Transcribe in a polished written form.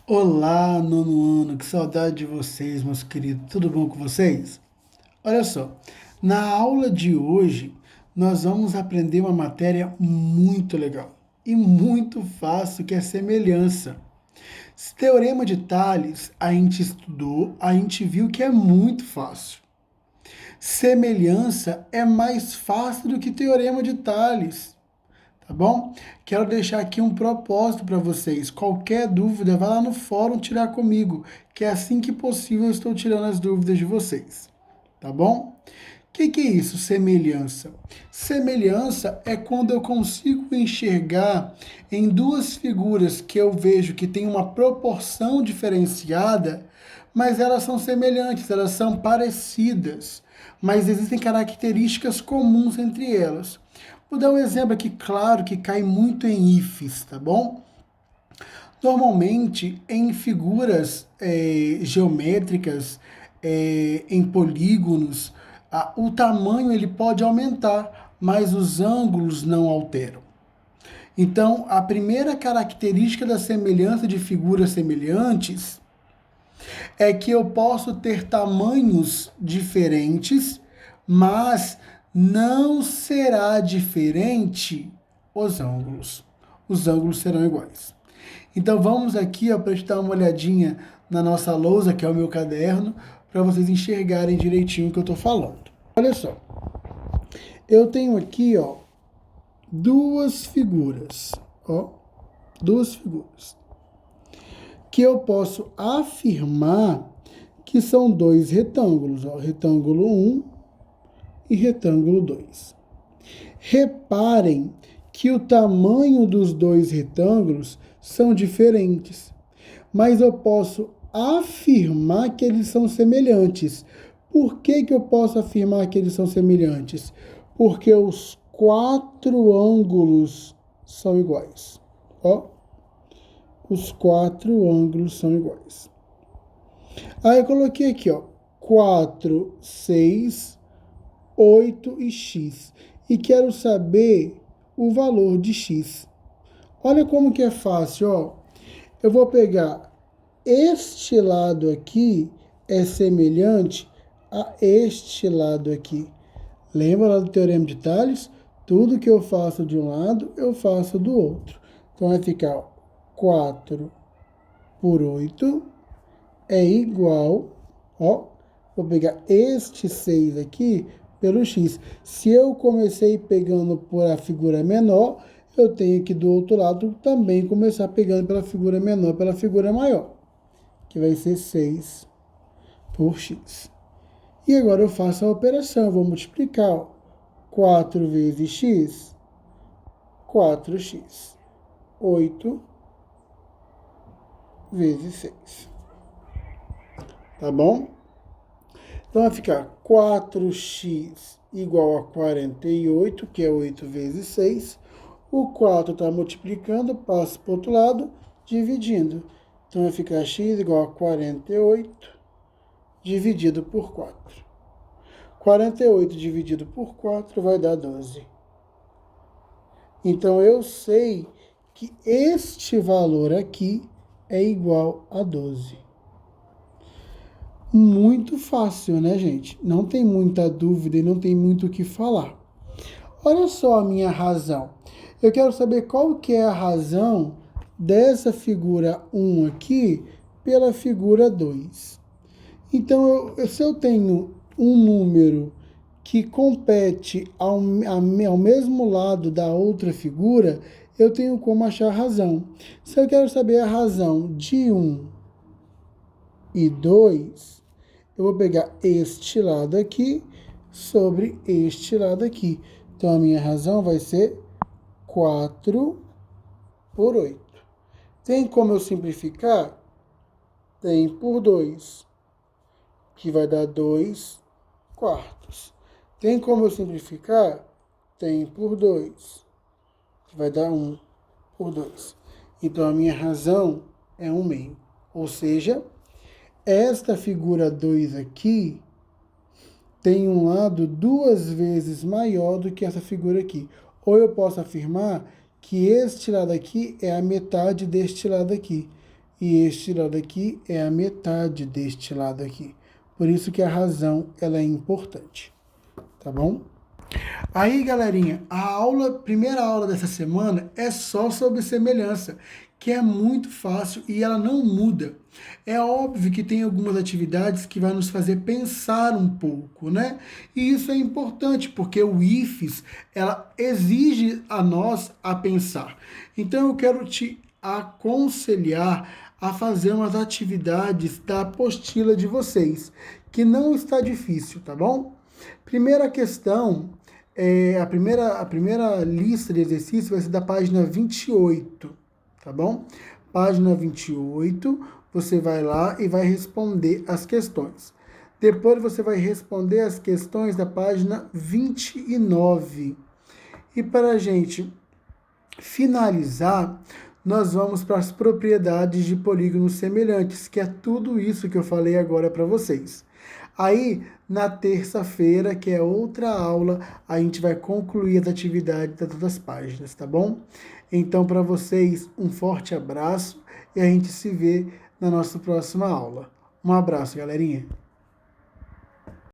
Olá, nono ano, que saudade de vocês, meus queridos. Tudo bom com vocês? Olha só, na aula de hoje nós vamos aprender uma matéria muito legal e muito fácil, que é semelhança. Esse Teorema de Tales, a gente estudou, a gente viu que é muito fácil. Semelhança é mais fácil do que Teorema de Tales. Tá bom? Quero deixar aqui um propósito para vocês. Qualquer dúvida, vá lá no fórum tirar comigo, que é assim que possível eu estou tirando as dúvidas de vocês. Tá bom? O que é isso, semelhança? Semelhança é quando eu consigo enxergar em duas figuras que eu vejo que tem uma proporção diferenciada, mas elas são semelhantes, elas são parecidas, mas existem características comuns entre elas. Vou dar um exemplo aqui claro que cai muito em ifs, tá bom? Normalmente, em figuras geométricas, em polígonos, o tamanho ele pode aumentar, mas os ângulos não alteram. Então, a primeira característica da semelhança de figuras semelhantes é que eu posso ter tamanhos diferentes, mas não será diferente os ângulos. Os ângulos serão iguais. Então vamos aqui para a gente dar uma olhadinha na nossa lousa, que é o meu caderno, para vocês enxergarem direitinho o que eu estou falando. Olha só, eu tenho aqui duas figuras, duas figuras, que eu posso afirmar que são dois retângulos, retângulo 1 e retângulo 2. Reparem que o tamanho dos dois retângulos são diferentes, mas eu posso afirmar que eles são semelhantes. Por que eu posso afirmar que eles são semelhantes? Porque os quatro ângulos são iguais. Os quatro ângulos são iguais. Aí eu coloquei aqui, 4, 6, 8 e x. E quero saber o valor de x. Olha como que é fácil, Eu vou pegar este lado aqui, é semelhante a este lado aqui. Lembra lá do Teorema de Tales? Tudo que eu faço de um lado, eu faço do outro. Então vai ficar 4 por 8 é igual, vou pegar este 6 aqui pelo x. Se eu comecei pegando por a figura menor, eu tenho que do outro lado também começar pegando pela figura menor, pela figura maior, que vai ser 6 por x. E agora eu faço a operação, eu vou multiplicar, 4 vezes x, 4x. 8 vezes 6. Tá bom? Então vai ficar 4x igual a 48, que é 8 vezes 6. O 4 está multiplicando, passa para o outro lado, dividindo. Então vai ficar x igual a 48 dividido por 4. 48 dividido por 4 vai dar 12. Então eu sei que este valor aqui é igual a 12. Muito fácil, né, gente? Não tem muita dúvida e não tem muito o que falar. Olha só a minha razão. Eu quero saber qual que é a razão dessa figura 1 aqui pela figura 2. Então, se eu tenho um número que compete ao mesmo lado da outra figura, eu tenho como achar a razão. Se eu quero saber a razão de 1 e 2, eu vou pegar este lado aqui sobre este lado aqui. Então, a minha razão vai ser 4 por 8. Tem como eu simplificar? Tem por 2, que vai dar 2 quartos. Tem como eu simplificar? Tem por 2, que vai dar 1 por 2. Então, a minha razão é 1 meio. Ou seja, esta figura 2 aqui tem um lado 2 vezes maior do que essa figura aqui. Ou eu posso afirmar que este lado aqui é a metade deste lado aqui. e este lado aqui é a metade deste lado aqui. Por isso que a razão ela é importante, tá bom? Aí, galerinha, primeira aula dessa semana é só sobre semelhança, que é muito fácil e ela não muda. É óbvio que tem algumas atividades que vai nos fazer pensar um pouco, né? E isso é importante, porque o IFES, ela exige a nós a pensar. Então eu quero te aconselhar a fazer umas atividades da apostila de vocês, que não está difícil, tá bom? Primeira questão, a primeira lista de exercícios vai ser da página 28, tá bom? Página 28, você vai lá e vai responder as questões. Depois você vai responder as questões da página 29. E para a gente finalizar, nós vamos para as propriedades de polígonos semelhantes, que é tudo isso que eu falei agora para vocês. Aí, na terça-feira, que é outra aula, a gente vai concluir as atividades das outras páginas, tá bom? Então, para vocês, um forte abraço e a gente se vê na nossa próxima aula. Um abraço, galerinha!